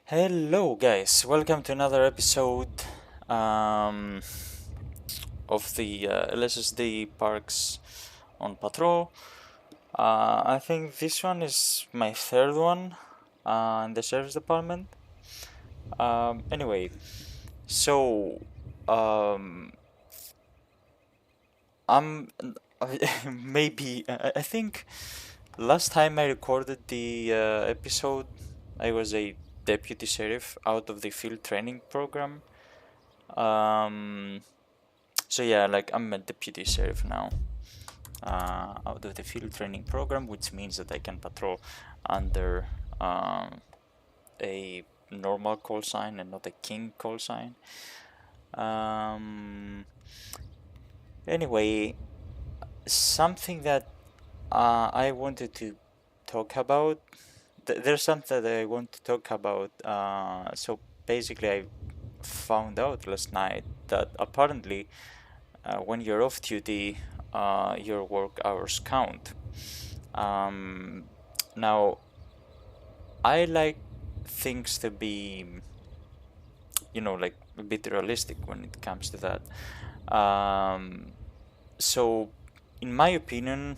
Hello, guys. Welcome to another episode um, of the LSSD Parks on Patrol. I think this one is my third one in the service department. Anyway, so um, I'm maybe I think last time I recorded the episode, I was a deputy sheriff out of the field training program. Um, So yeah, like I'm a deputy sheriff now, out of the field training program, which means that I can patrol under a normal call sign and not a king call sign. Um, anyway, something that I wanted to talk about. There's something that I want to talk about. So basically, I found out last night that apparently when you're off duty, your work hours count. Um, now, I like things to be, like a bit realistic when it comes to that. So, in my opinion,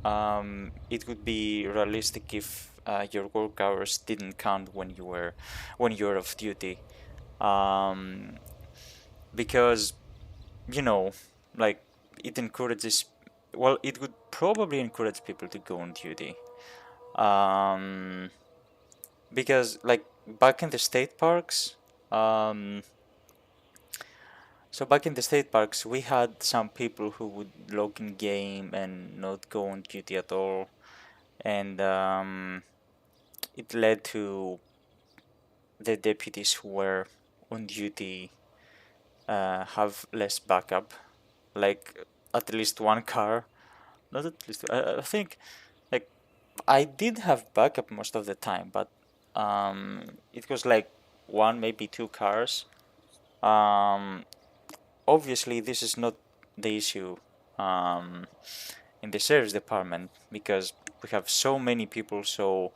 it would be realistic if your work hours didn't count when you're off duty, um, because you know, like it encourages, well, it would probably encourage people to go on duty. Um, because like back in the state parks, um, so back in the state parks, we had some people who would log in game and not go on duty at all, and it led to the deputies who were on duty have less backup, like at least one car. Not at least. I think like I did have backup most of the time, but it was like one, maybe two cars. Um, Obviously, this is not the issue um, in the service department because we have so many people. So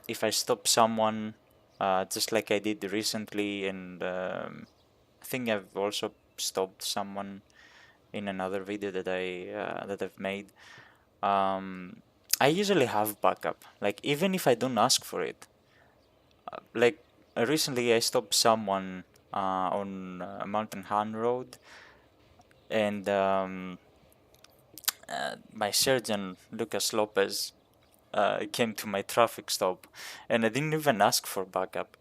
if I stop someone, just like I did recently, and I think I've also stopped someone in another video that I've made. Um, I usually have backup, like even if I don't ask for it. Like recently, I stopped someone on Mountain Han Road, and my sergeant Lucas Lopez came to my traffic stop, and I didn't even ask for backup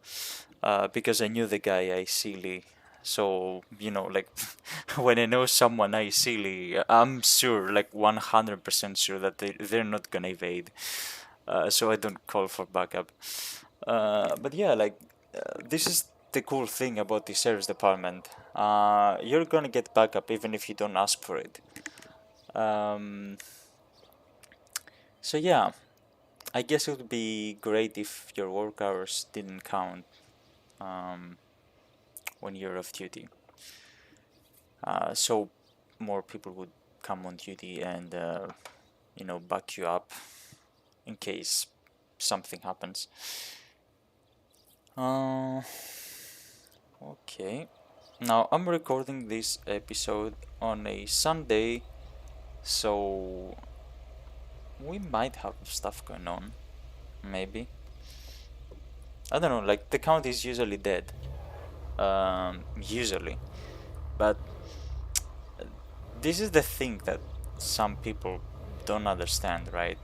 because I knew the guy I silly. So like when I know someone I silly, I'm sure, like 100% sure that they're not gonna evade. So I don't call for backup. But yeah, like this is the cool thing about the service department. You're gonna get backup even if you don't ask for it. Um, so yeah, I guess it would be great if your work hours didn't count um, when you're off duty. So more people would come on duty and back you up in case something happens. Okay. Now I'm recording this episode on a Sunday, so we might have stuff going on. Maybe. I don't know, like the count is usually dead. Usually. But this is the thing that some people don't understand, right?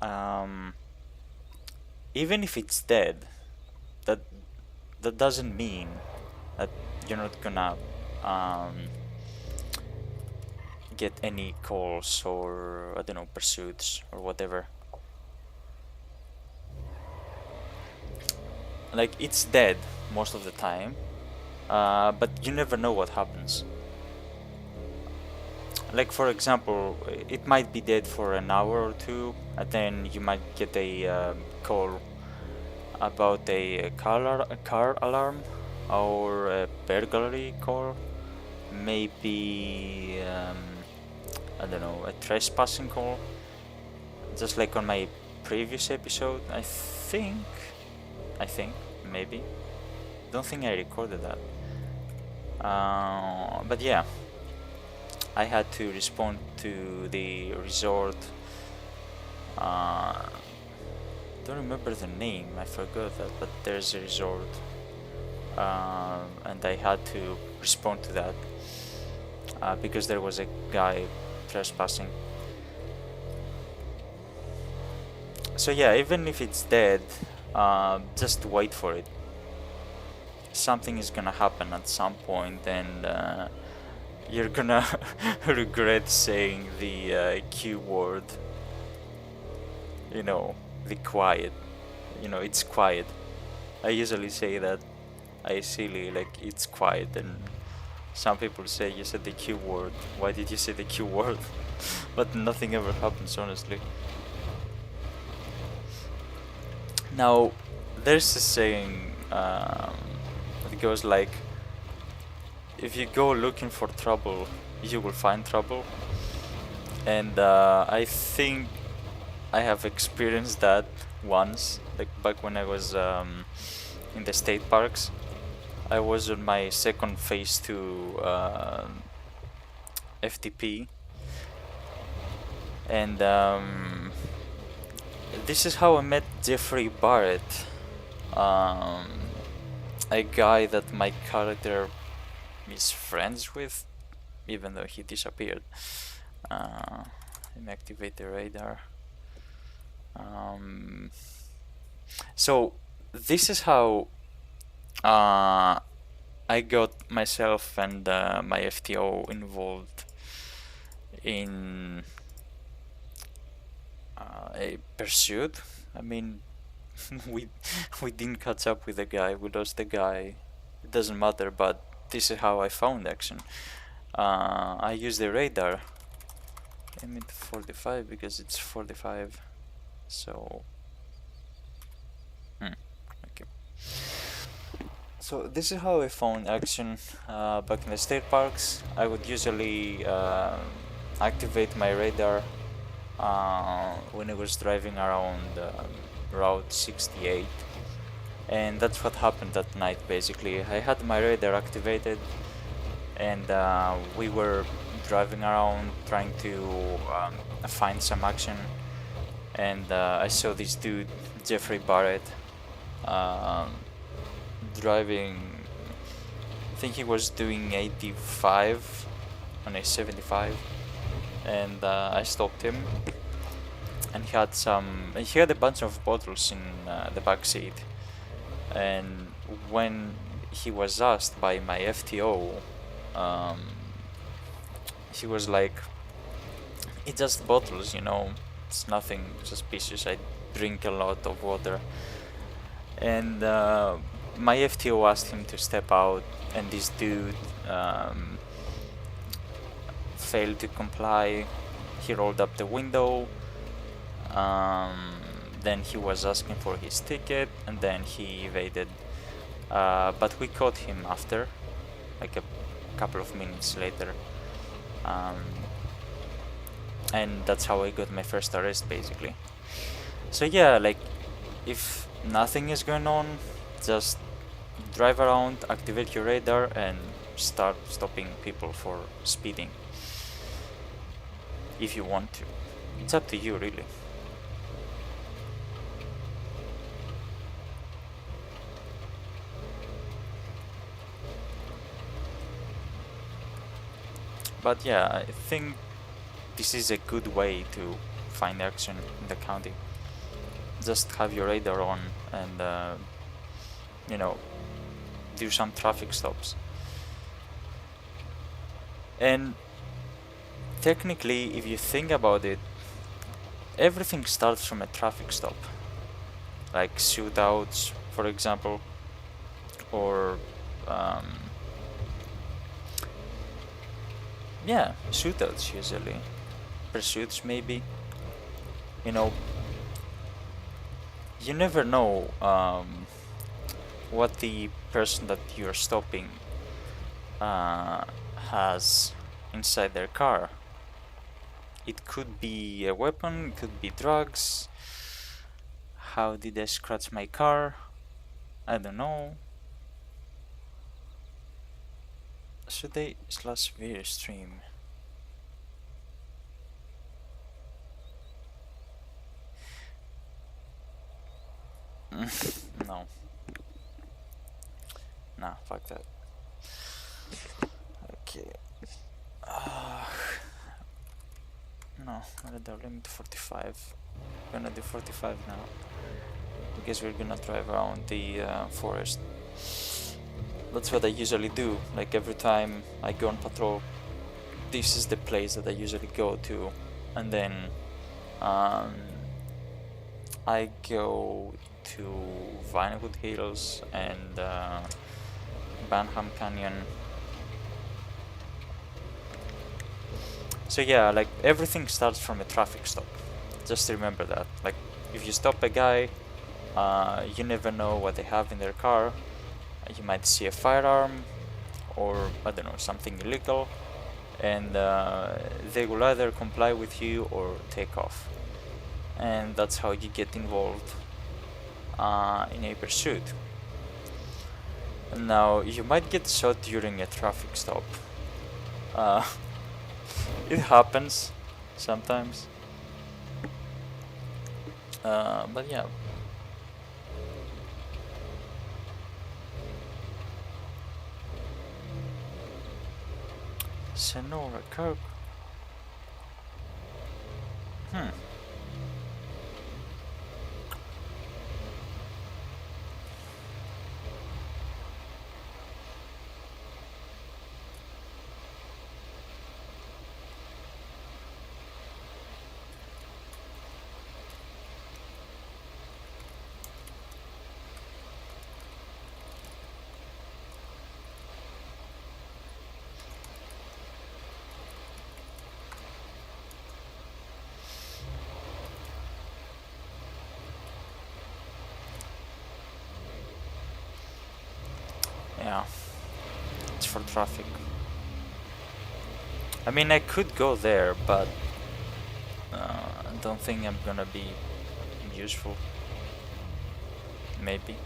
Um, Even if it's dead, that that doesn't mean that you're not gonna get any calls or I don't know, pursuits or whatever. Like it's dead most of the time, but you never know what happens. Like for example, it might be dead for an hour or two, and then you might get a call about a car alarm or a burglary call, maybe I don't know, a trespassing call. Just like on my previous episode, I think I think, maybe. Don't think I recorded that. But yeah, I had to respond to the resort. Don't remember the name, I forgot that, but there's a resort. And I had to respond to that because there was a guy trespassing. So yeah, even if it's dead, just wait for it. Something is gonna happen at some point, and you're gonna regret saying the Q word. You know, the quiet. You know, it's quiet. I usually say that. I silly, like, it's quiet, and some people say you said the Q word. Why did you say the Q word? But nothing ever happens, honestly. Now, there's a saying that goes like, if you go looking for trouble, you will find trouble. And I think I have experienced that once, like back when I was in the state parks. I was on my second phase 2 FTP, and this is how I met Jeffrey Barrett, a guy that my character is friends with, even though he disappeared. Let me activate the radar. So this is how I got myself and my FTO involved in a pursuit. I mean, we didn't catch up with the guy. We lost the guy. It doesn't matter. But this is how I found action. I used the radar. Aim it 45 because it's 45. So. Okay. So this is how I found action back in the state parks. I would usually activate my radar when I was driving around Route 68, and that's what happened that night. Basically, I had my radar activated, and we were driving around trying to find some action, and I saw this dude, Jeffrey Barrett, driving. I think he was doing 85 on a 75, and I stopped him, and he had a bunch of bottles in the back seat. And when he was asked by my FTO, he was like, "It's just bottles, you know. It's nothing suspicious. I drink a lot of water." And my FTO asked him to step out, and this dude failed to comply. He rolled up the window. Then he was asking for his ticket, and then he evaded. But we caught him after, like a couple of minutes later. And that's how I got my first arrest, basically. So yeah, like, if nothing is going on, just drive around, activate your radar, and start stopping people for speeding. If you want to. It's up to you, really. But yeah, I think this is a good way to find action in the county. Just have your radar on and you know, do some traffic stops. And technically, if you think about it, everything starts from a traffic stop, like shootouts, for example, or yeah, shootouts usually, pursuits maybe. You know, you never know what the person that you're stopping has inside their car. It could be a weapon, it could be drugs. How did I scratch my car? I don't know. Should they slash video stream? No. Nah, fuck that. Okay. No, radar limit to 45. Gonna do 45 now. I guess we're gonna drive around the forest. That's what I usually do. Like every time I go on patrol, this is the place that I usually go to, and then I go to Vinewood Hills and Banham Canyon. So yeah, like everything starts from a traffic stop. Just remember that. Like if you stop a guy, you never know what they have in their car. You might see a firearm or I don't know, something illegal, and they will either comply with you or take off. And that's how you get involved in a pursuit. Now, you might get shot during a traffic stop. It happens sometimes. But yeah. Sonora Kirk. Yeah, it's for traffic. I mean, I could go there, but I don't think I'm gonna be useful. Maybe.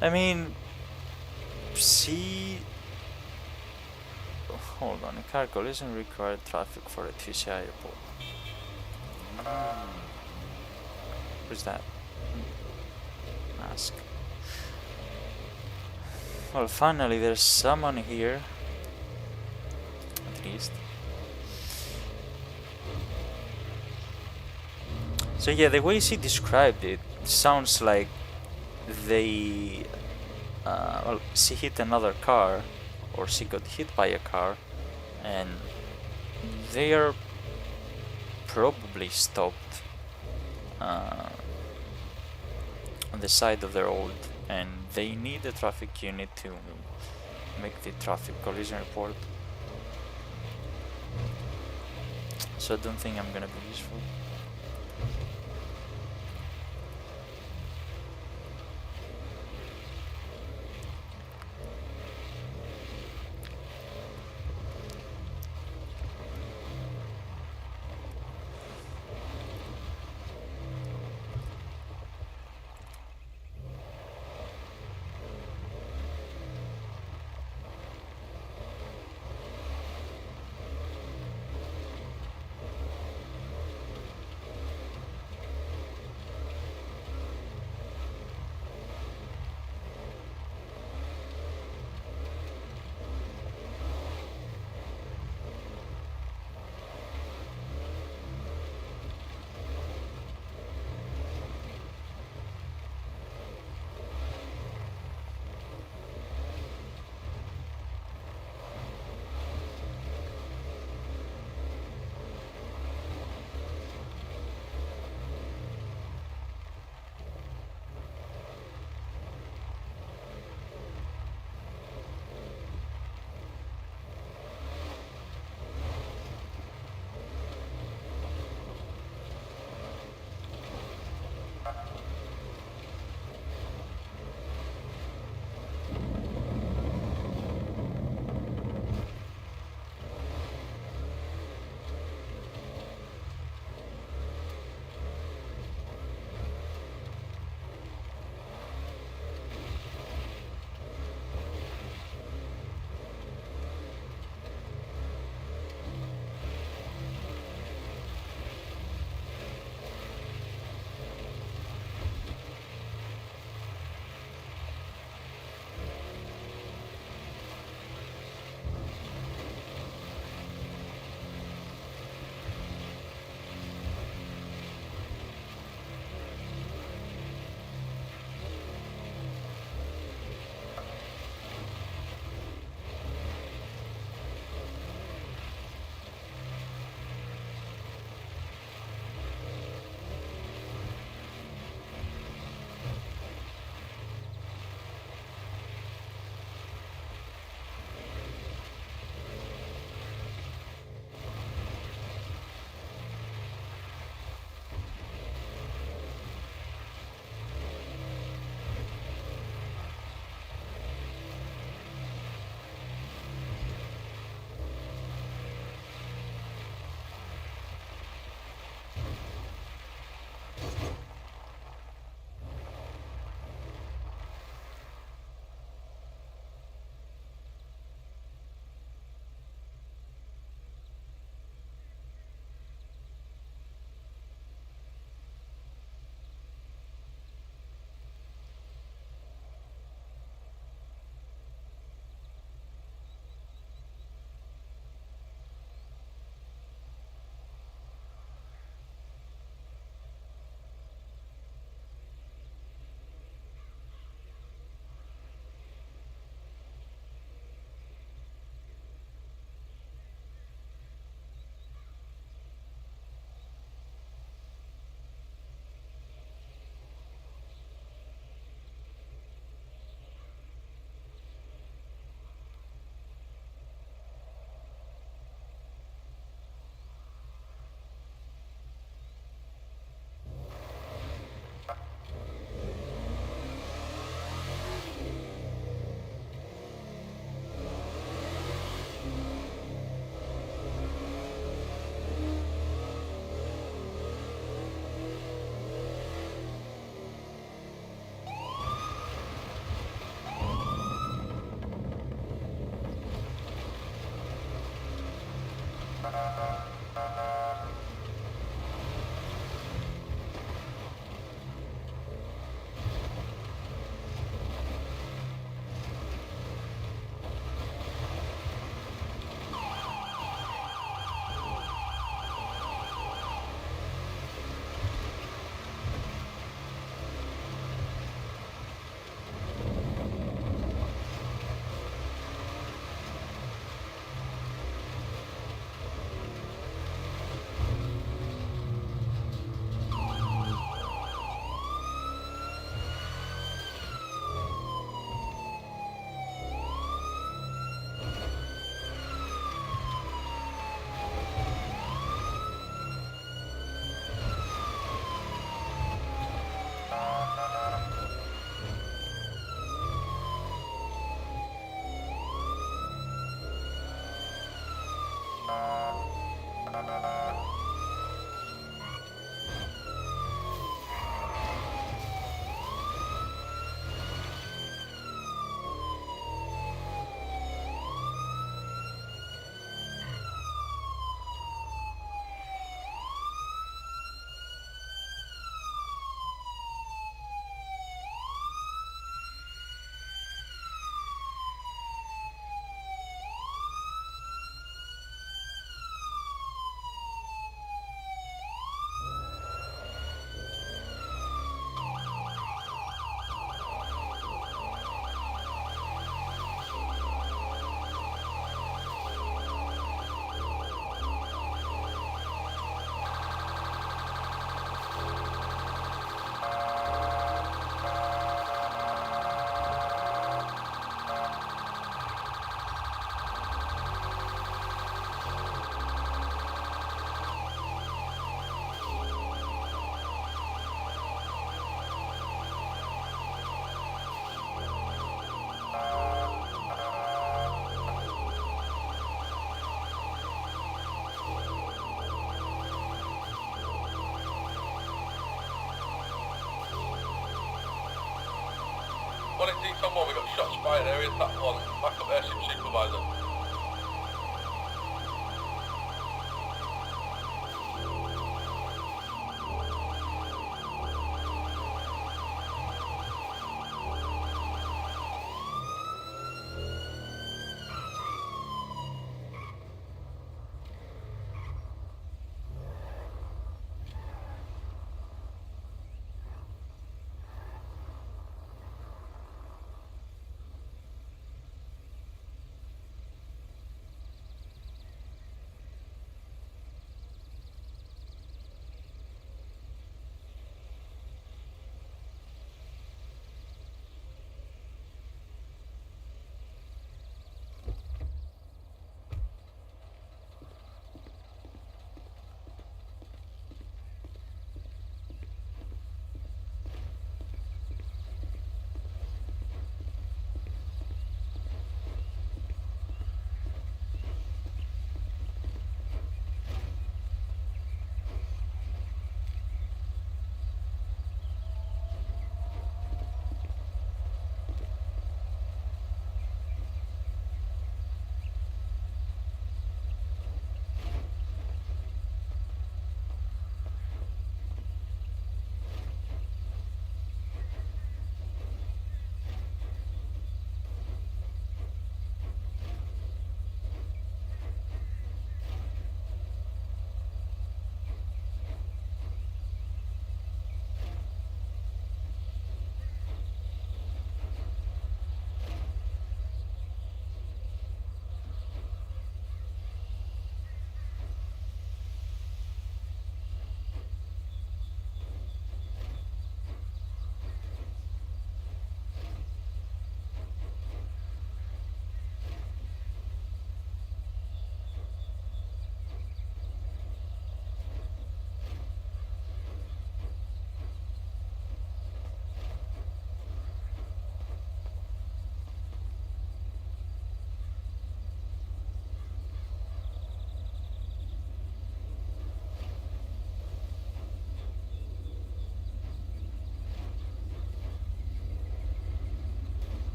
I mean, see. Hold on, a car collision required traffic for a TCI report. Who's that? Ask. Well, finally, there's someone here. At least. So yeah, the way she described it sounds like they, well, she hit another car, or she got hit by a car, and they are probably stopped on the side of the road, and they need a traffic unit to make the traffic collision report. So I don't think I'm gonna be useful. Well, it's D-Tom 1, we got shots fired area, that one, backup airship supervisor.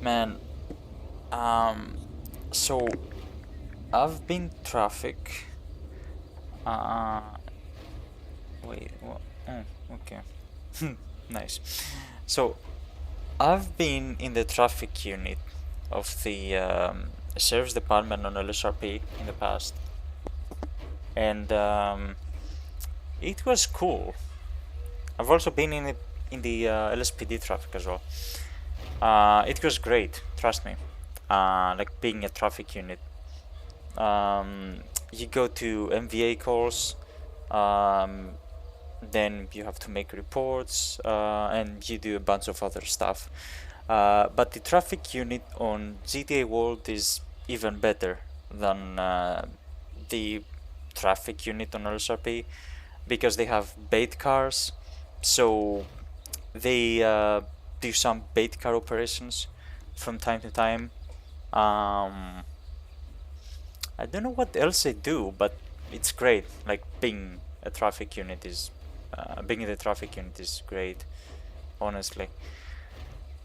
man. Um, so I've been traffic. Uh, wait. What? Oh, okay. Nice. So I've been in the traffic unit of the sheriff's department on LSRP in the past, and it was cool. I've also been in the LSPD traffic as well. It was great, trust me. Like being a traffic unit. You go to MVA calls, um, then you have to make reports, and you do a bunch of other stuff. But the traffic unit on GTA World is even better than the traffic unit on LSRP because they have bait cars, so they do some bait car operations from time to time. Um, I don't know what else they do, but it's great. Like being in the traffic unit is great, honestly.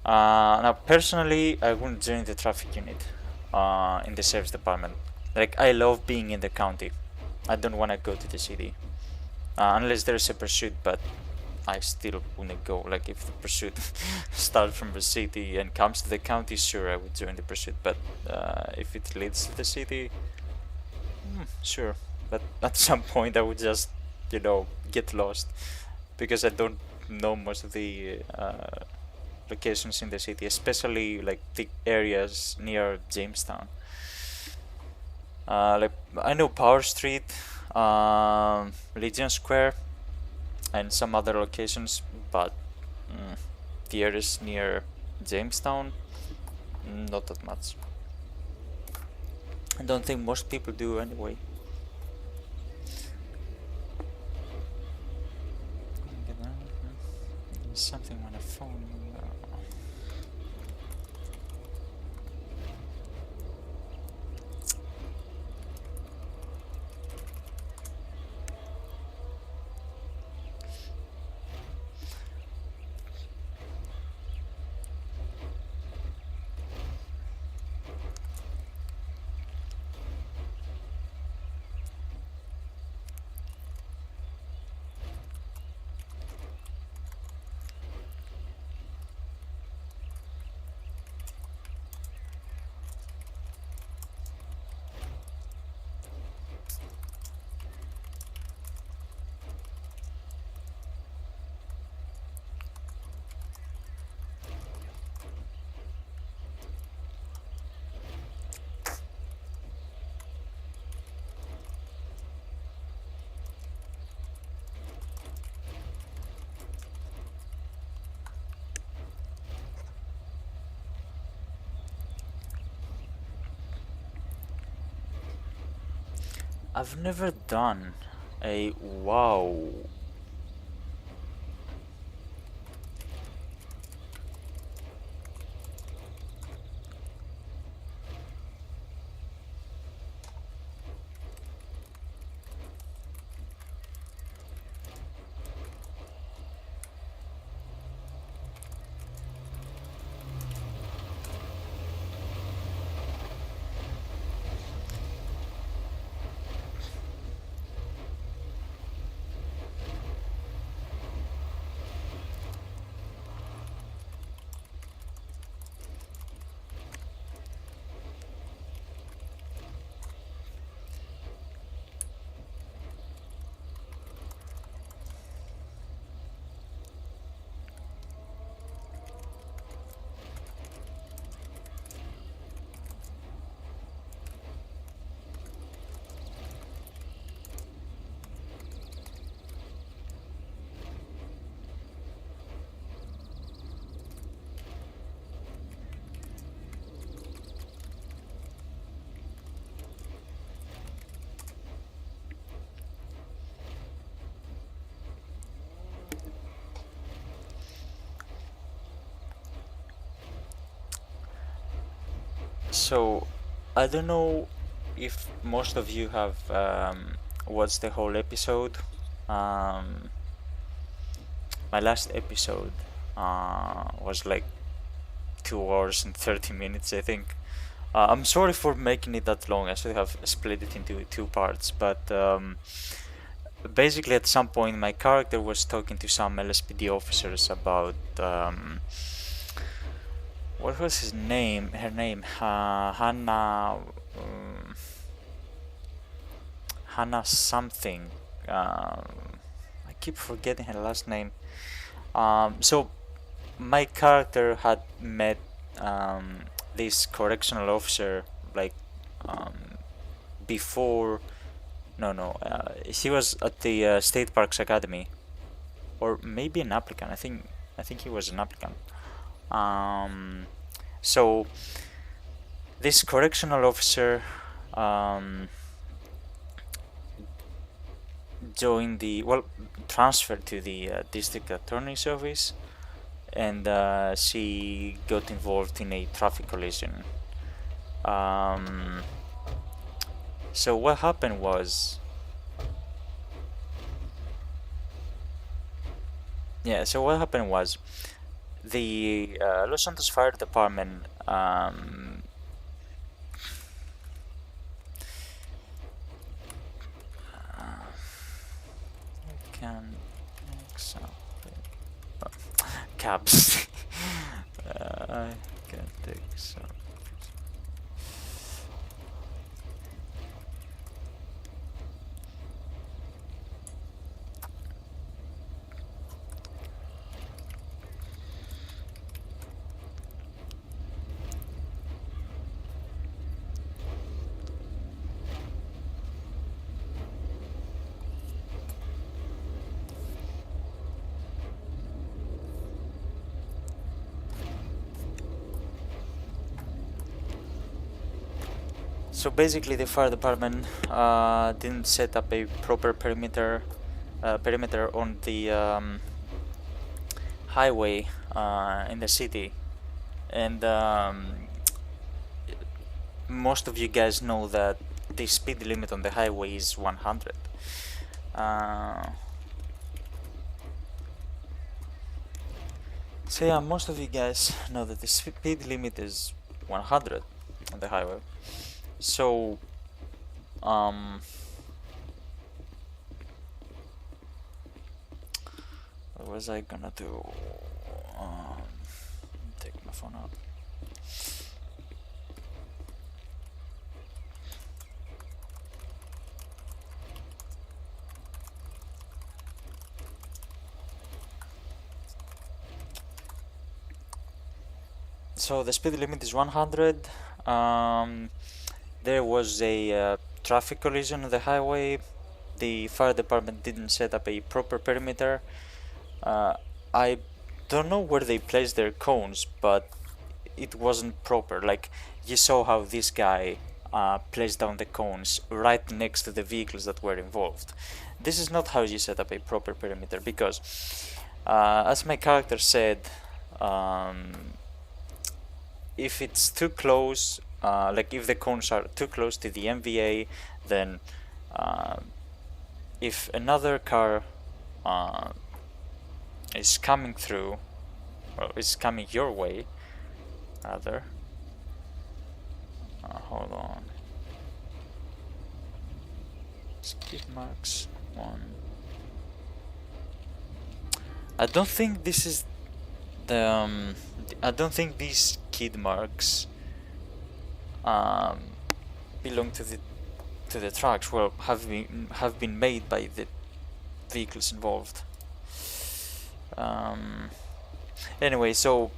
Now, personally, I wouldn't join the traffic unit in the sheriff's department. Like, I love being in the county. I don't want to go to the city unless there's a pursuit, but I still wouldn't go. Like, if the pursuit starts from the city and comes to the county, sure, I would join the pursuit. But if it leads to the city, sure. But at some point, I would just, get lost because I don't know most of the locations in the city, especially like the areas near Jamestown. Like I know Power Street, Legion Square, and some other locations, but the areas near Jamestown, not that much. I don't think most people do anyway. Something on a phone. I've never done a wow. So, I don't know if most of you have watched the whole episode. Um, my last episode was like 2 hours and 30 minutes, I think. I'm sorry for making it that long. I should have split it into 2 parts, but basically at some point my character was talking to some LSPD officers about what was his name? Her name, Hannah, Hannah something. I keep forgetting her last name. So my character had met this correctional officer like before. No. He was at the State Parks Academy, or maybe an applicant. I think he was an applicant. So this correctional officer joined transferred to the district attorney's office, and she got involved in a traffic collision. So what happened was, the Los Santos Fire Department can example cabs. I can take some. So basically, the fire department didn't set up a proper perimeter on the highway in the city, and most of you guys know that the speed limit on the highway is 100. So yeah, most of you guys know that the speed limit is 100 on the highway. So what was I gonna do? Take my phone out. So the speed limit is 100. There was a traffic collision on the highway. The fire department didn't set up a proper perimeter. I don't know where they placed their cones, but it wasn't proper. Like, you saw how this guy placed down the cones right next to the vehicles that were involved. This is not how you set up a proper perimeter, because as my character said, if it's too close, like if the cones are too close to the MVA, then if another car is coming through, or is coming your way, rather, hold on, skip marks 1. I don't think this is the I don't think these kid marks belong to the tracks. Well, have been made by the vehicles involved. Anyway, so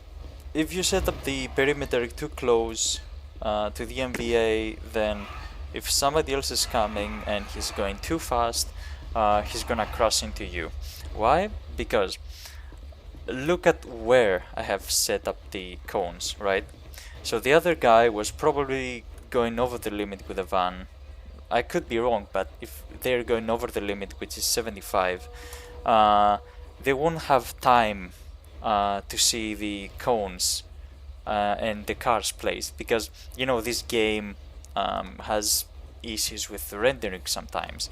if you set up the perimeter too close to the MVA, then if somebody else is coming and he's going too fast, he's gonna cross into you. Why? Because look at where I have set up the cones, right? So the other guy was probably going over the limit with a van. I could be wrong, but if they're going over the limit, which is 75, they won't have time to see the cones and the cars placed, because you know this game has issues with rendering sometimes,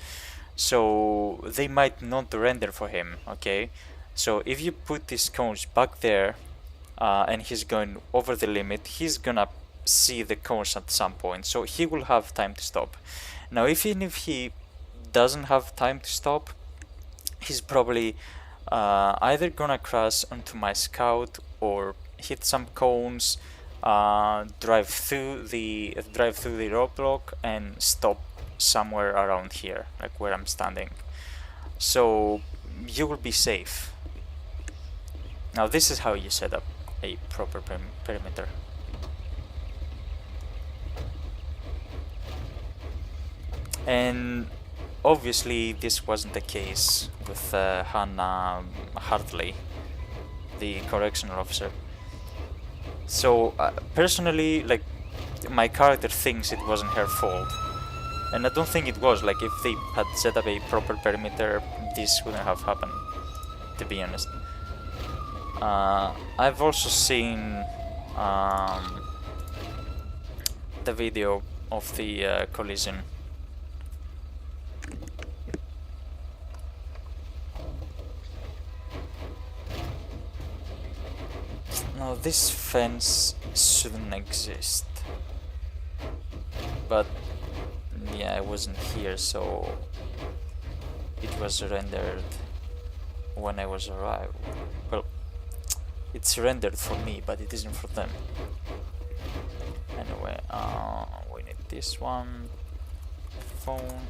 so they might not render for him. Okay, so if you put these cones back there, and he's going over the limit, he's gonna see the cones at some point, so he will have time to stop. Now, even if he doesn't have time to stop, he's probably either gonna crash onto my scout or hit some cones, drive through the roadblock and stop somewhere around here, like where I'm standing. So you will be safe. Now this is how you set up a proper perimeter. And obviously this wasn't the case with Hannah Hartley, the correctional officer. So personally, like, my character thinks it wasn't her fault, and I don't think it was. Like, if they had set up a proper perimeter, this wouldn't have happened, to be honest. I've also seen the video of the collision. Now this fence shouldn't exist, but yeah, I wasn't here, so it was rendered when I was arrived. Well, it's rendered for me, but it isn't for them. Anyway, we need this one. Phone.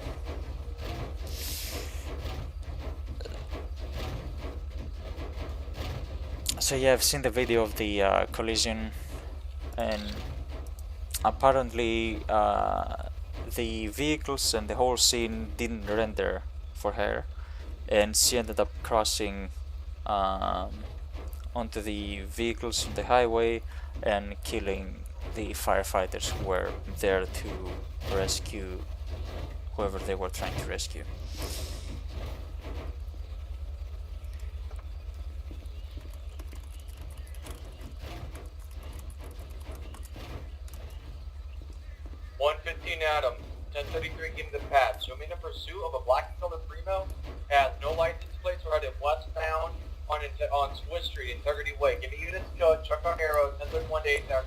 So yeah, I've seen the video of the collision, and apparently the vehicles and the whole scene didn't render for her, and she ended up crossing onto the vehicles on the highway and killing the firefighters who were there to rescue whoever they were trying to rescue. Adam, 1033 getting the pad. Swimming in pursuit of a black and colored Primo, has no license plates, headed westbound on Swiss Street, Integrity Way. Give me units code, truck on arrow, 1031 to 8 there.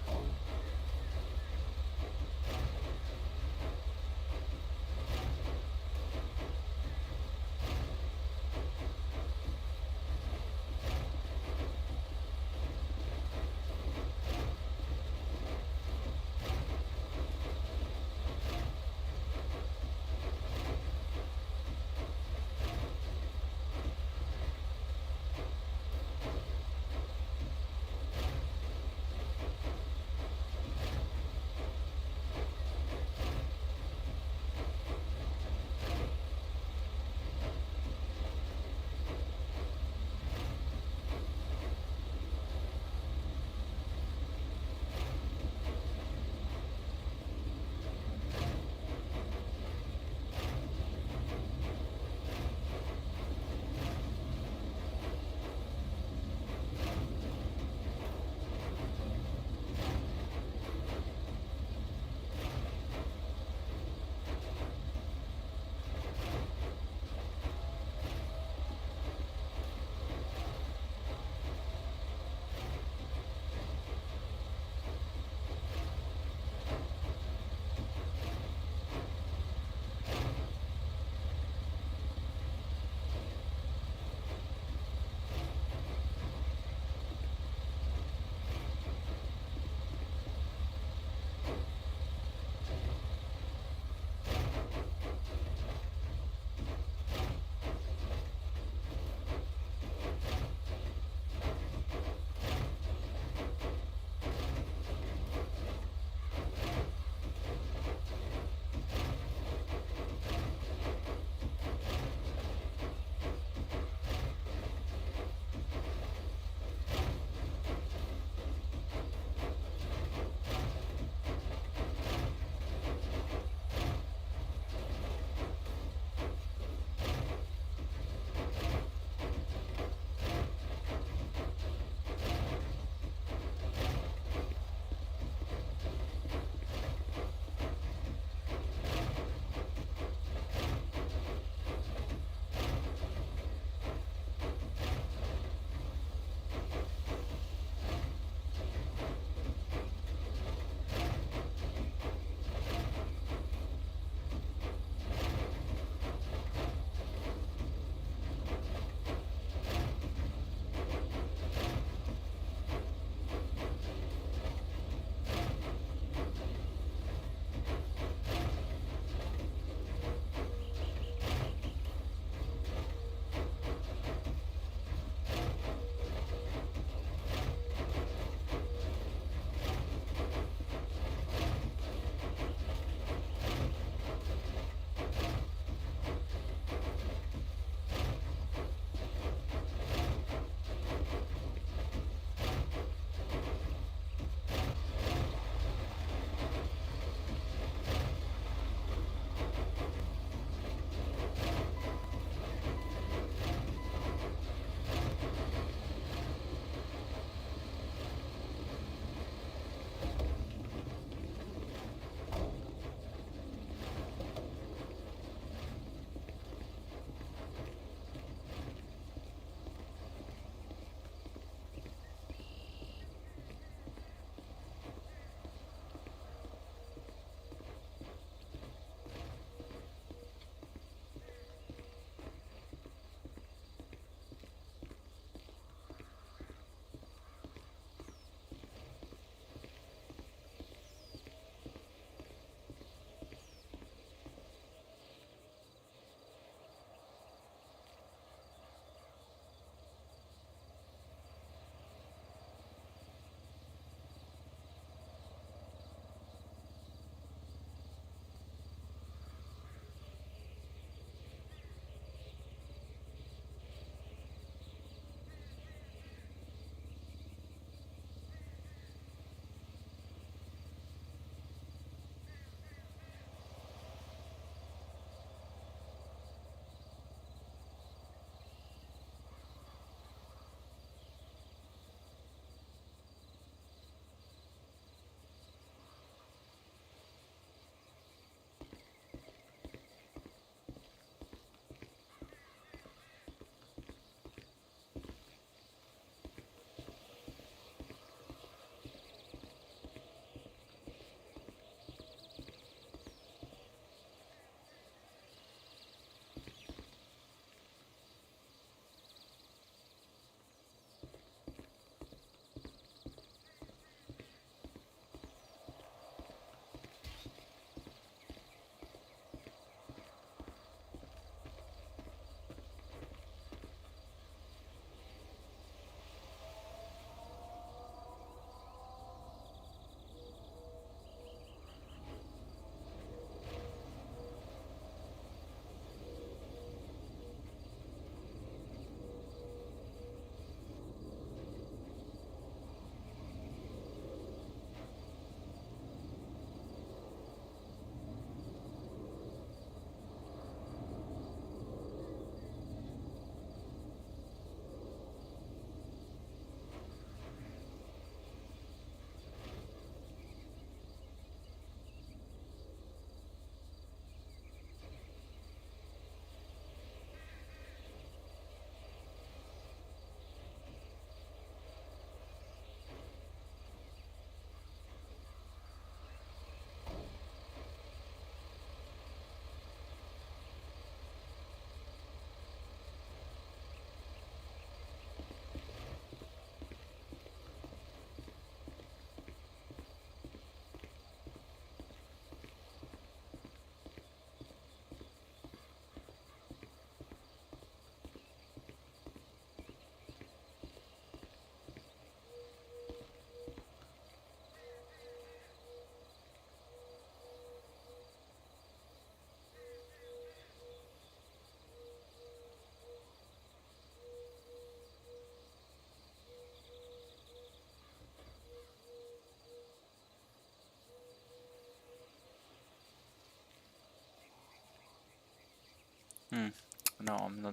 No, I'm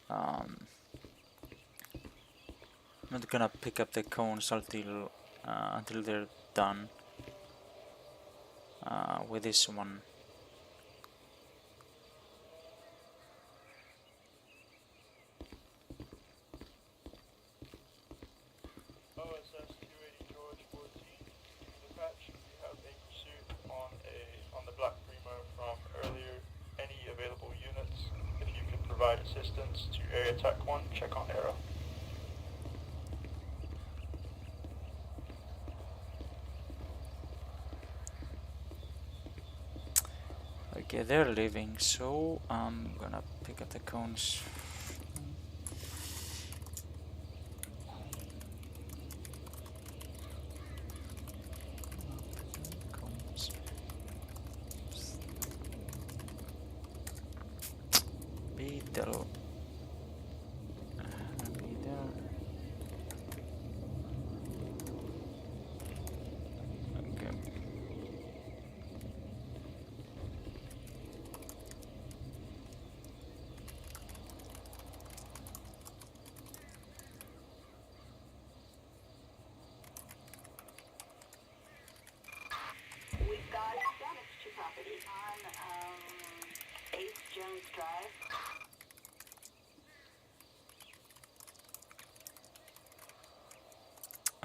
um, not gonna pick up the cones until they're done with this one. OSS 280 George 14, dispatch. We have a pursuit on the Black Primo from earlier. Any available units? If you could provide assistance to Area Tech 1, check on Arrow. Okay, they're leaving, so I'm gonna pick up the cones. Beetle. Be there. Okay. We've got damage to property on Ace Jones Drive.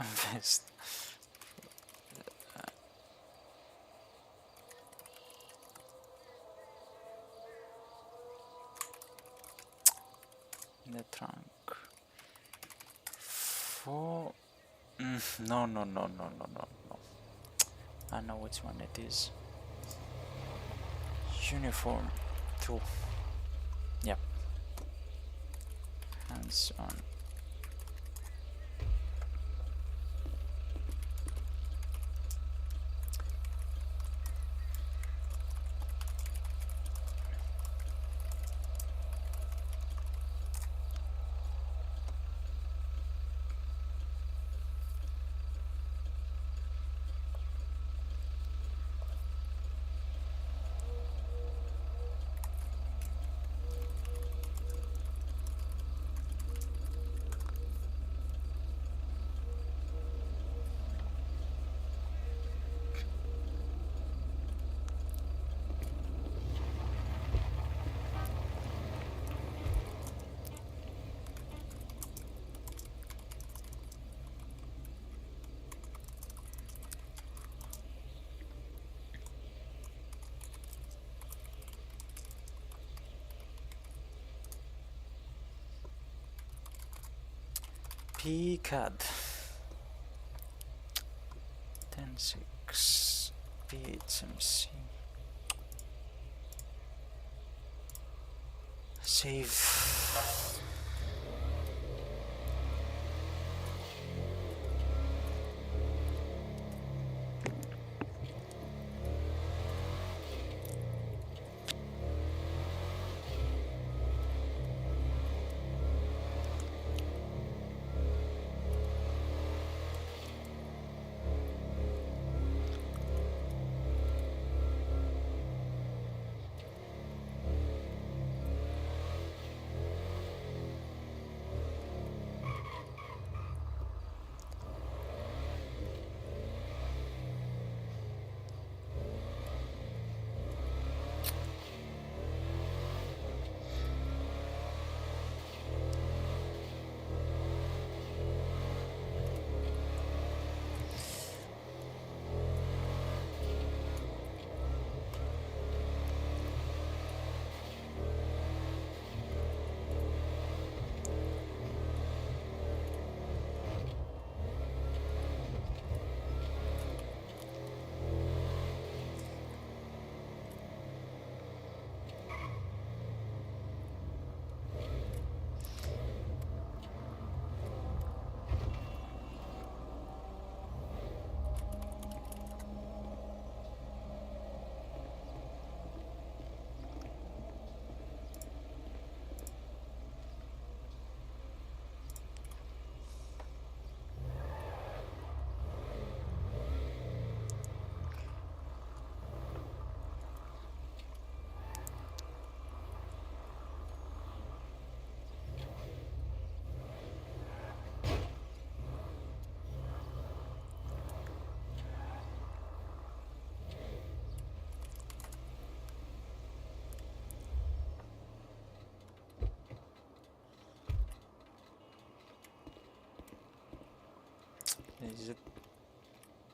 Vest. In the trunk. Four. No, no, no, no, no, no, no. I know which one it is. Uniform 2. Yep. Hands on. PCAD 10.6 PHMC. Save.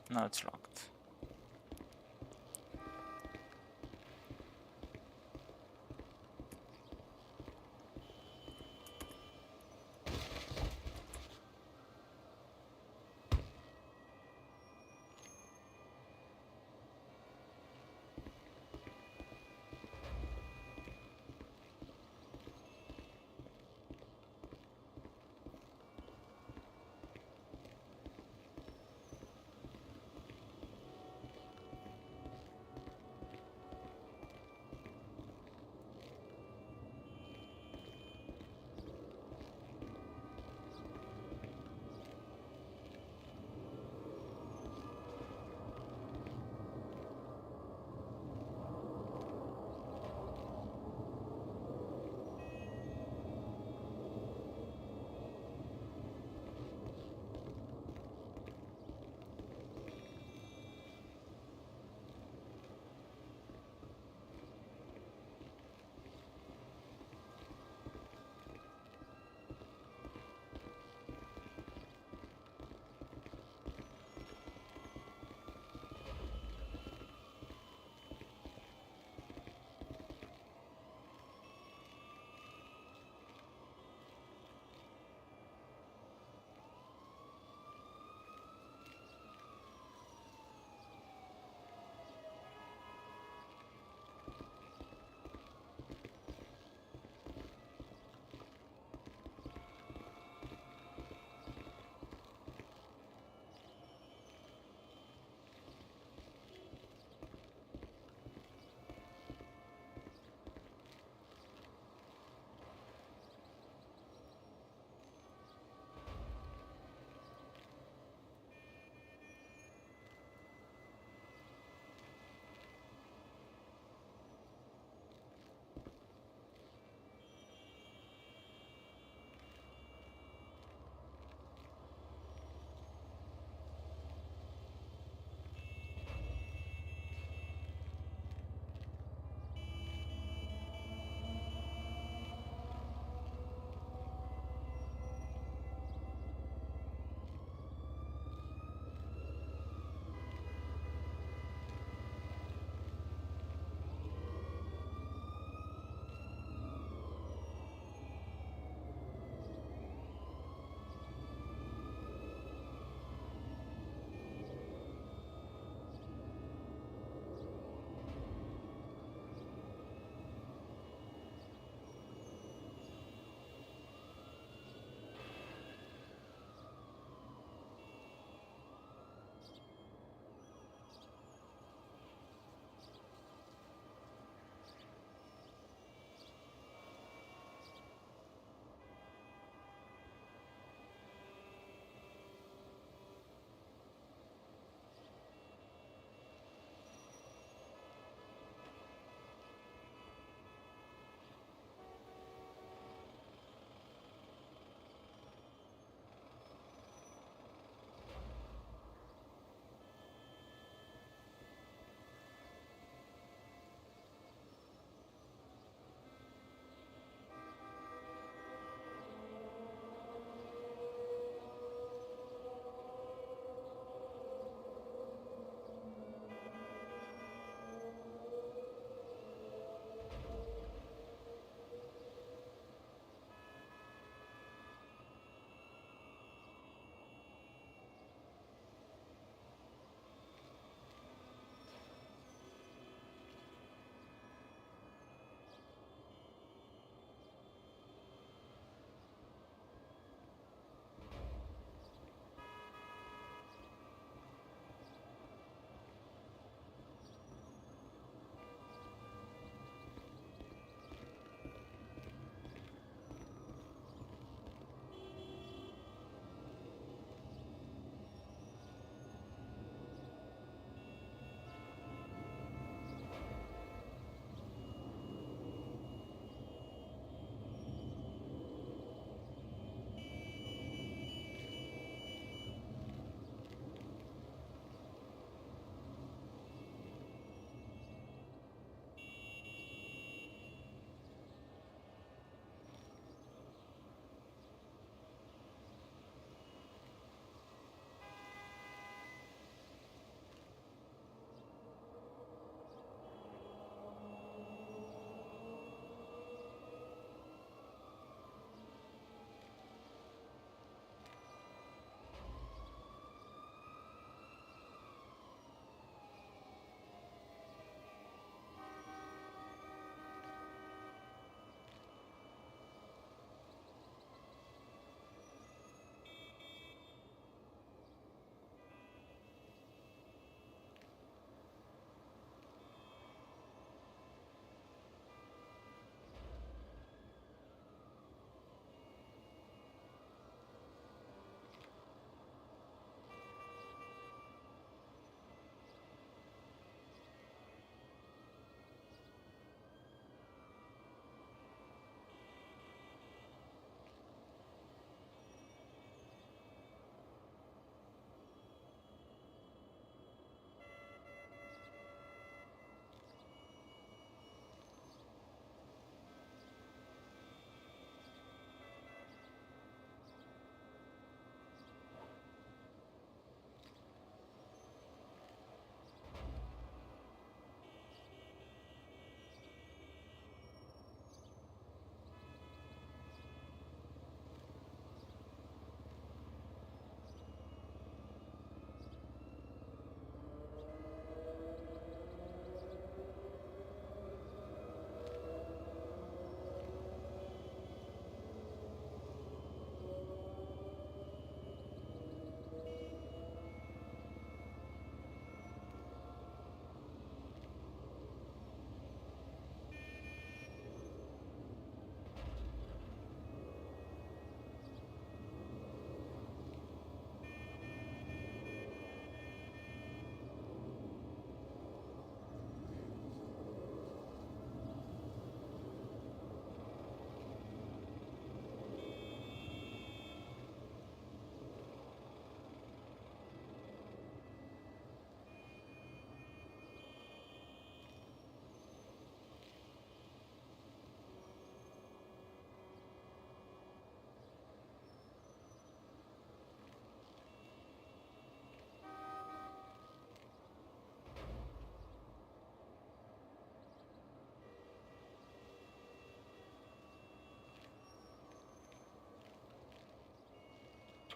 No, it's locked.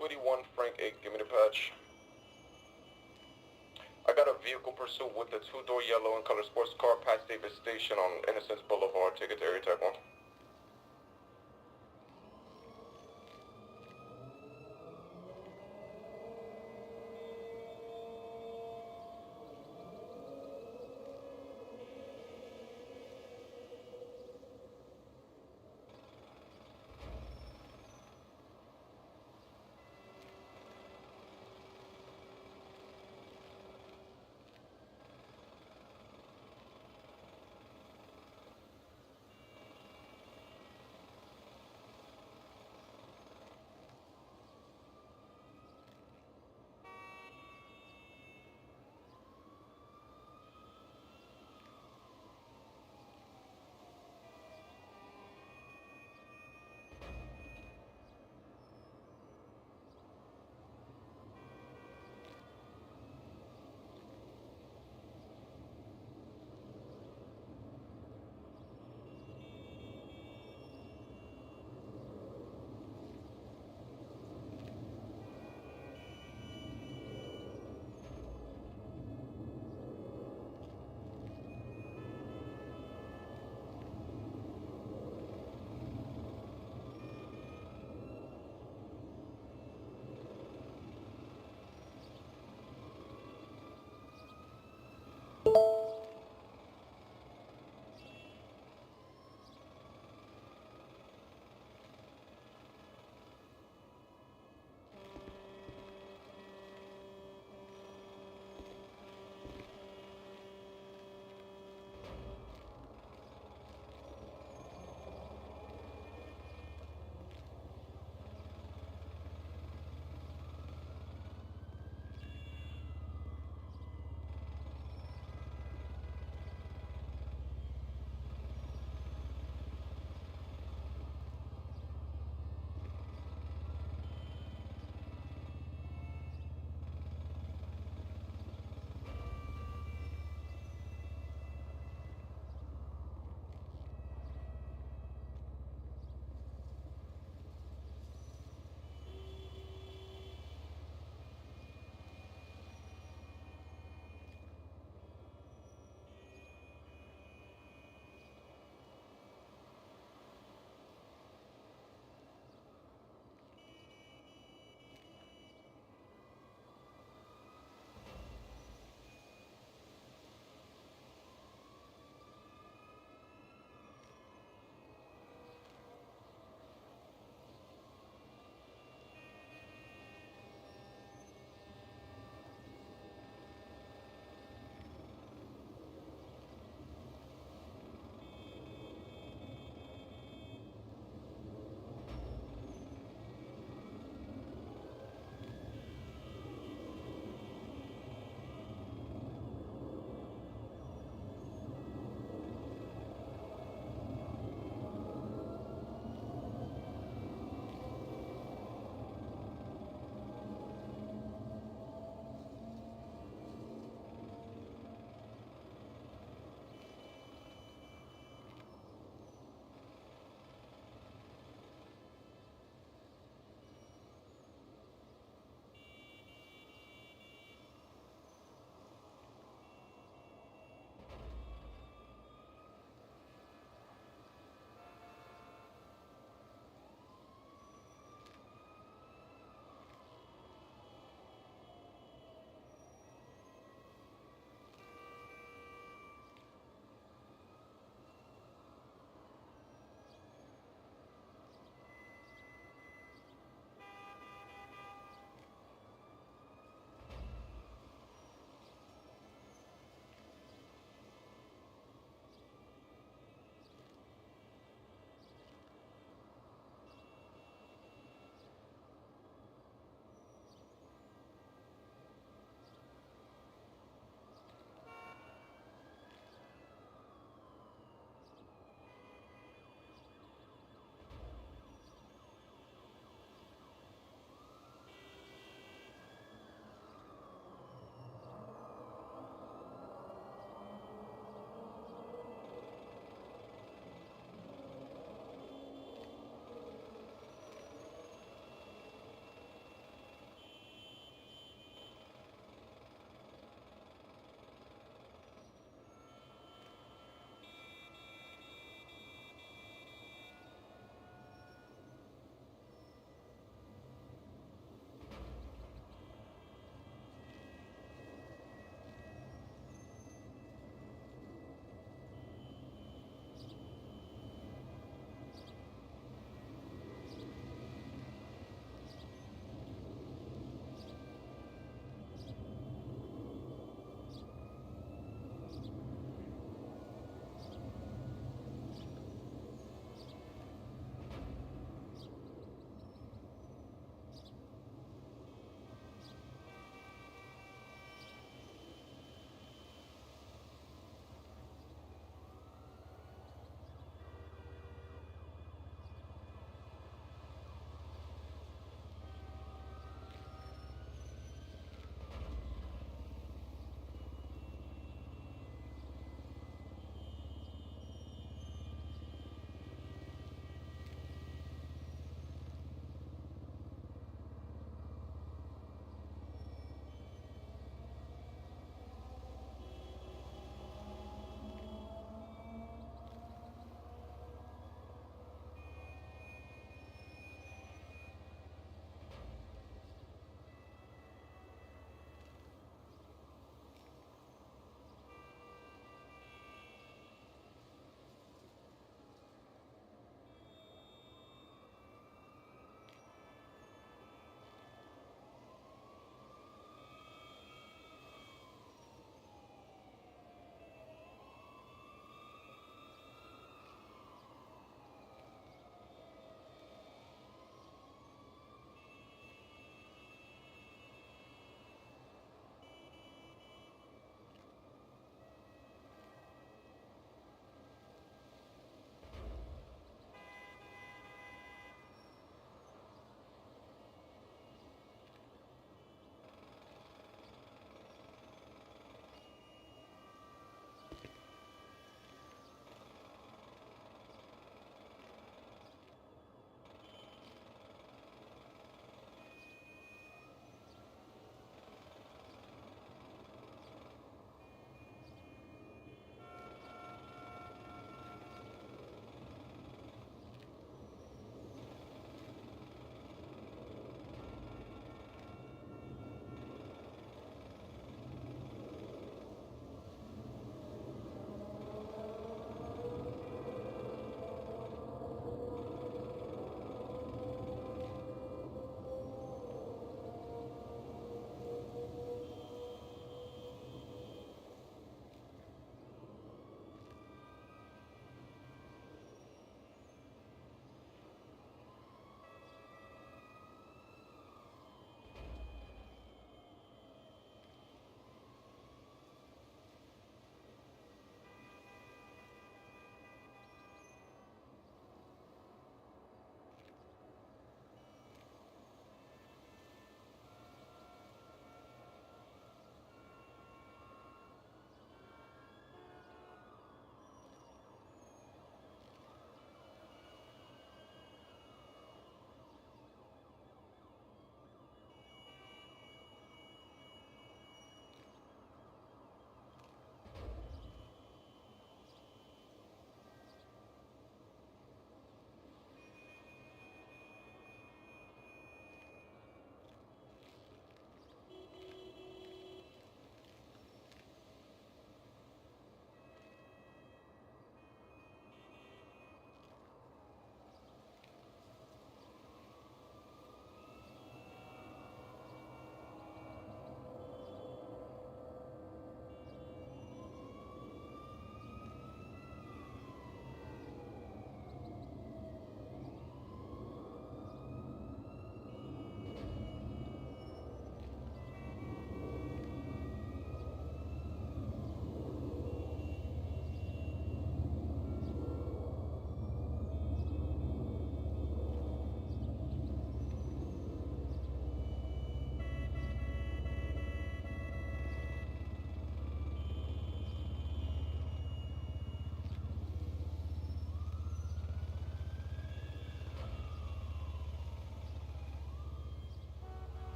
281 Frank 8, give me the patch. I got a vehicle pursuit with a two-door yellow and color sports car past Davis Station on Innocence Boulevard. Take it to area type 1.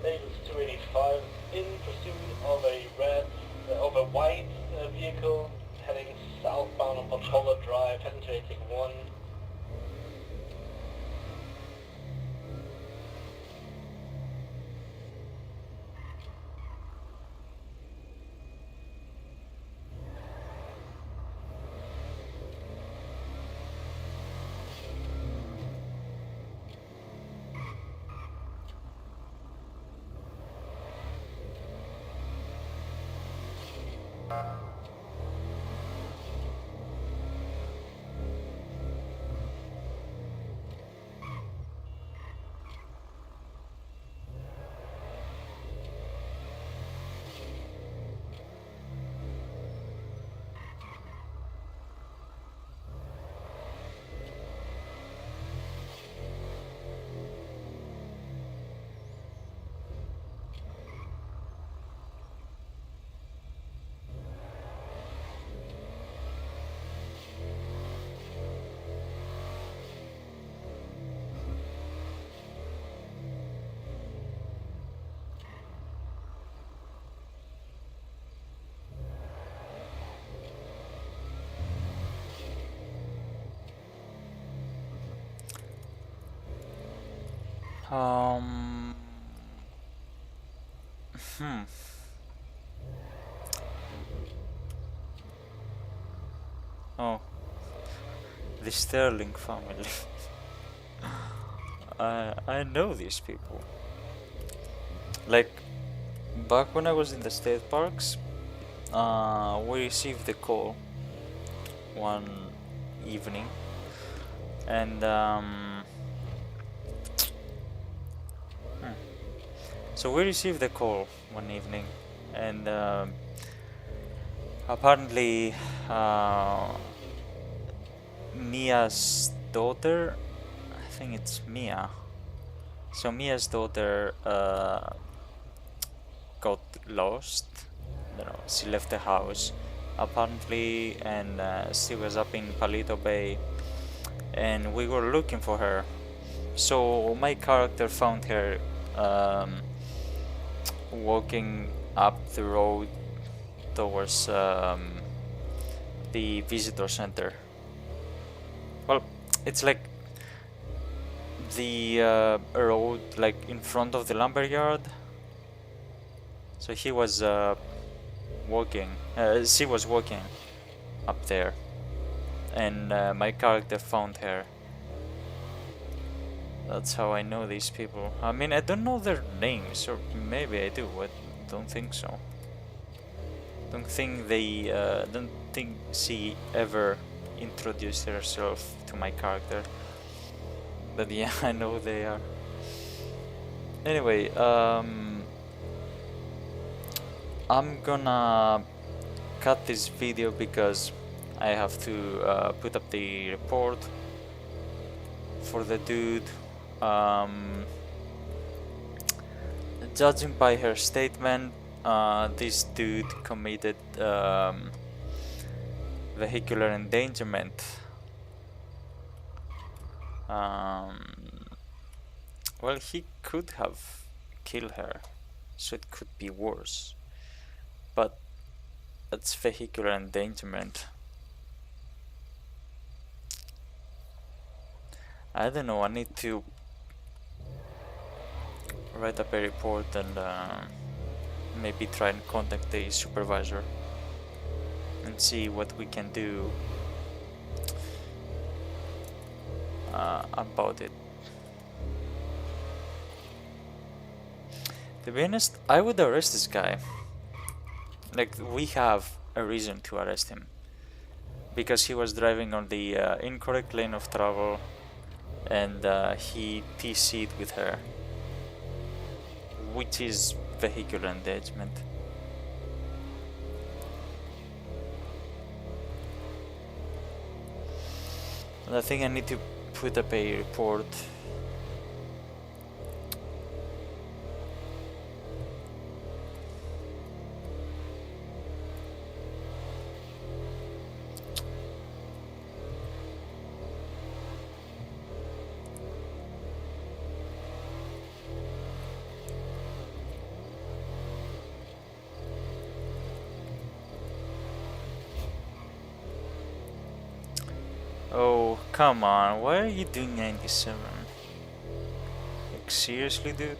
Avis 285 in pursuit of a white vehicle heading southbound on Pachola Drive, heading to 861. Um. Hmm. Oh, the Sterling family. I know these people. Like back when I was in the state parks, we received the call one evening, and so we received the call one evening, and apparently Mia's daughter, I think it's Mia. So Mia's daughter got lost. You know, she left the house apparently, and she was up in Palito Bay, and we were looking for her. So my character found her walking up the road towards the visitor center. Well, it's like the road like in front of the lumberyard. So he was walking, she was walking up there, and my character found her. That's how I know these people. I mean, I don't know their names, or maybe I do. I don't think so. Don't think they. Don't think she ever introduced herself to my character. But yeah, I know they are. Anyway, I'm gonna cut this video because I have to put up the report for the dude. Judging by her statement, this dude committed vehicular endangerment. Well, he could have killed her, so it could be worse. But that's vehicular endangerment. I don't know, I need to write up a report and maybe try and contact the supervisor and see what we can do about it. To be honest, I would arrest this guy. Like, we have a reason to arrest him. Because he was driving on the incorrect lane of travel, and he TC'd with her, which is vehicular endangerment. And I think I need to put up a report. Come on, why are you doing 97? Like, seriously, dude?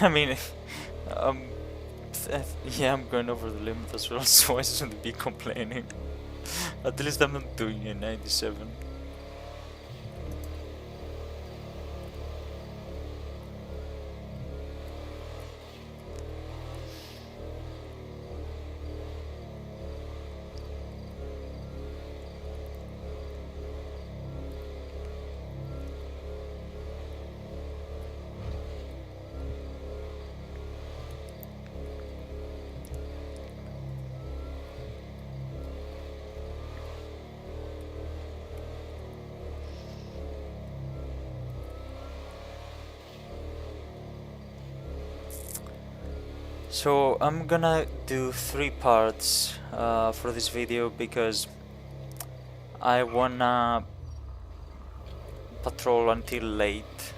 I mean, um, yeah, I'm going over the limit as well, so I shouldn't be complaining. At least I'm not doing a 97. So I'm gonna do 3 parts for this video because I wanna patrol until late.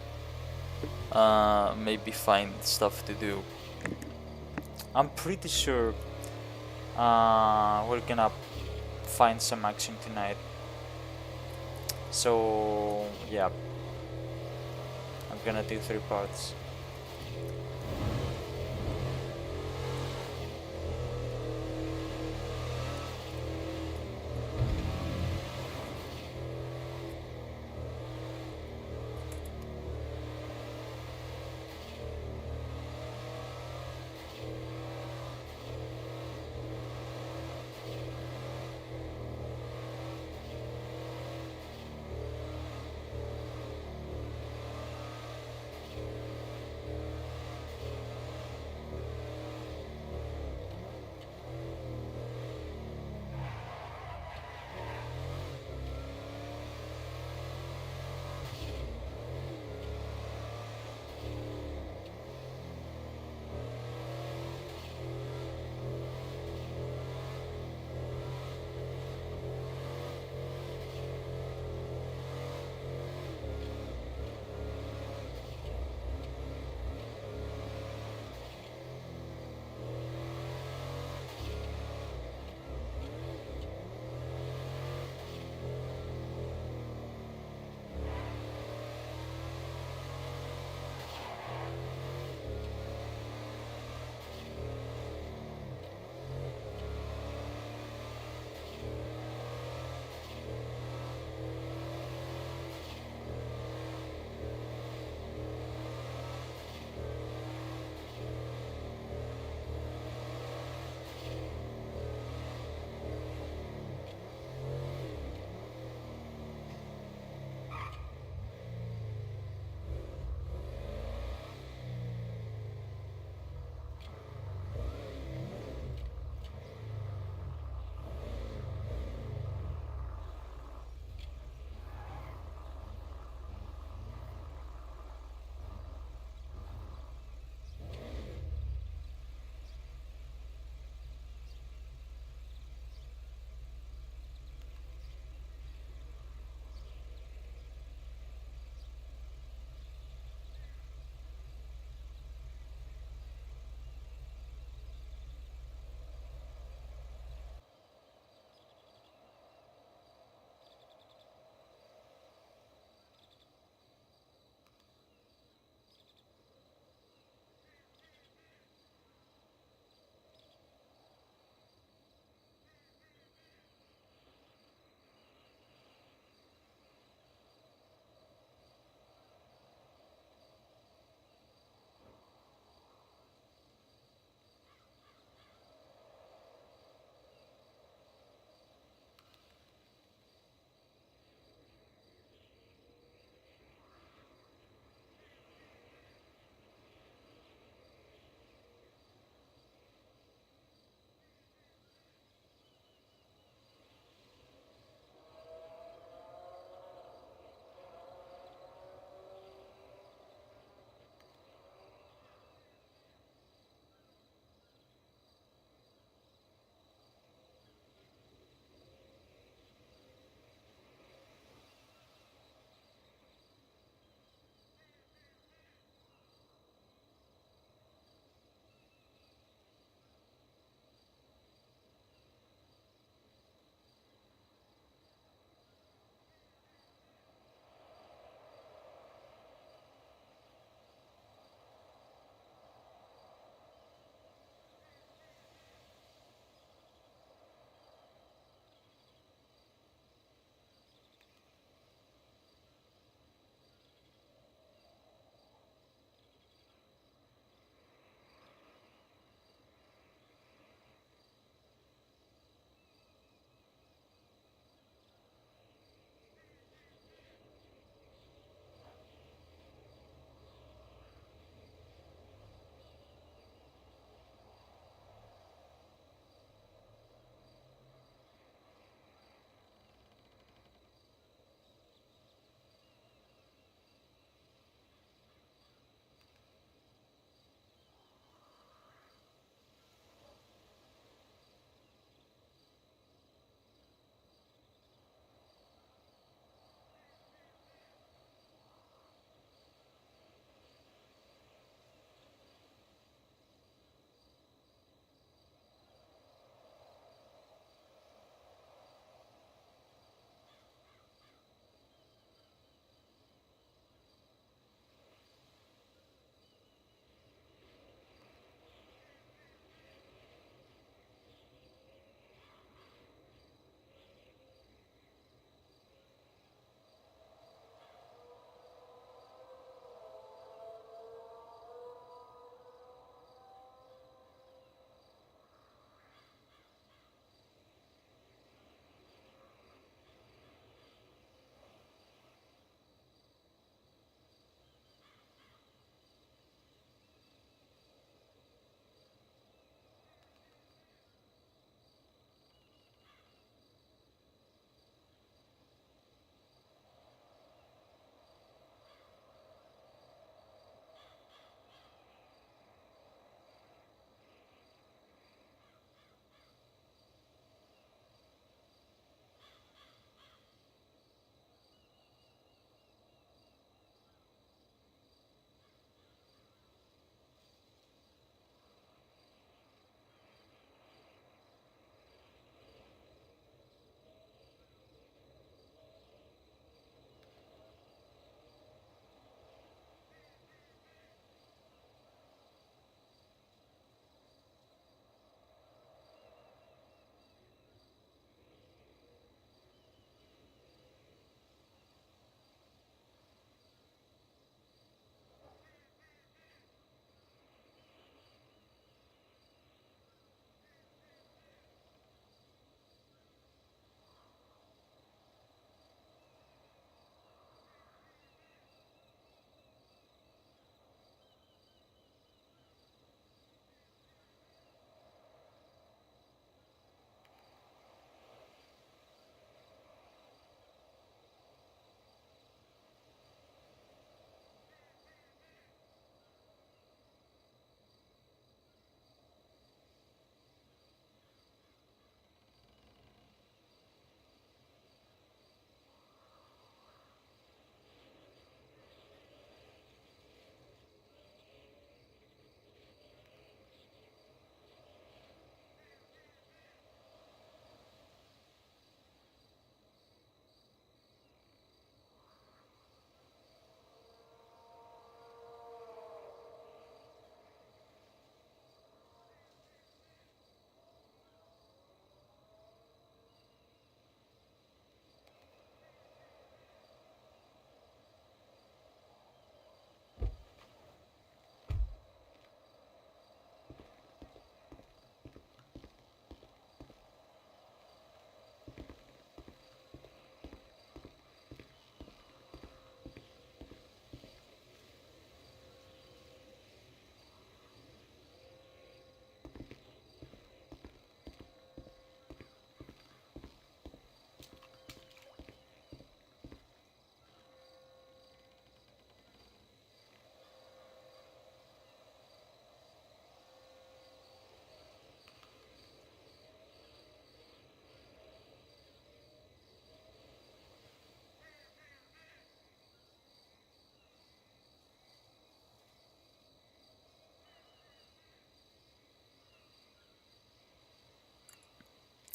Maybe find stuff to do. I'm pretty sure we're gonna find some action tonight. So yeah, I'm gonna do 3 parts.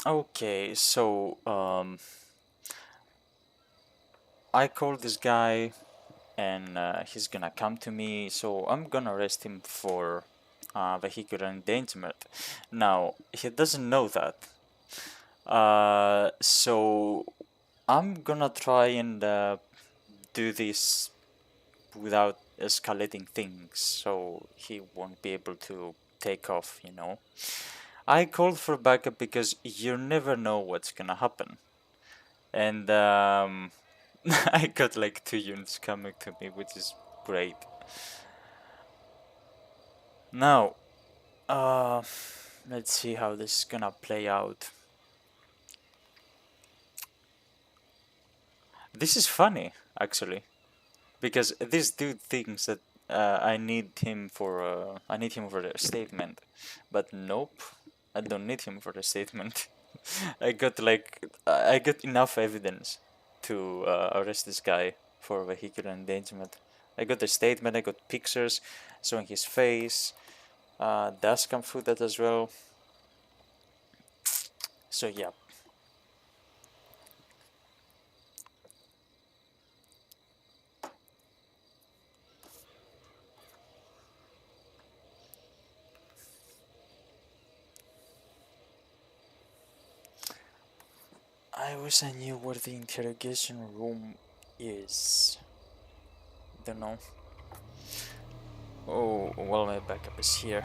Okay, so I called this guy and he's gonna come to me, so I'm gonna arrest him for vehicular endangerment. Now, he doesn't know that. So I'm gonna try and do this without escalating things, so he won't be able to take off, you know. I called for backup because you never know what's gonna happen. And I got like 2 units coming to me, which is great. Now, uh, let's see how this is gonna play out. This is funny, actually, because this dude thinks that I need him for a statement, but nope, I don't need him for a statement. I got enough evidence to arrest this guy for vehicular endangerment. I got a statement, I got pictures showing his face, dash cam footage as well. So yeah. I wish I knew where the interrogation room is. Don't know. Oh, well, my backup is here.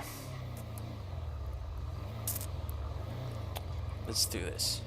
Let's do this.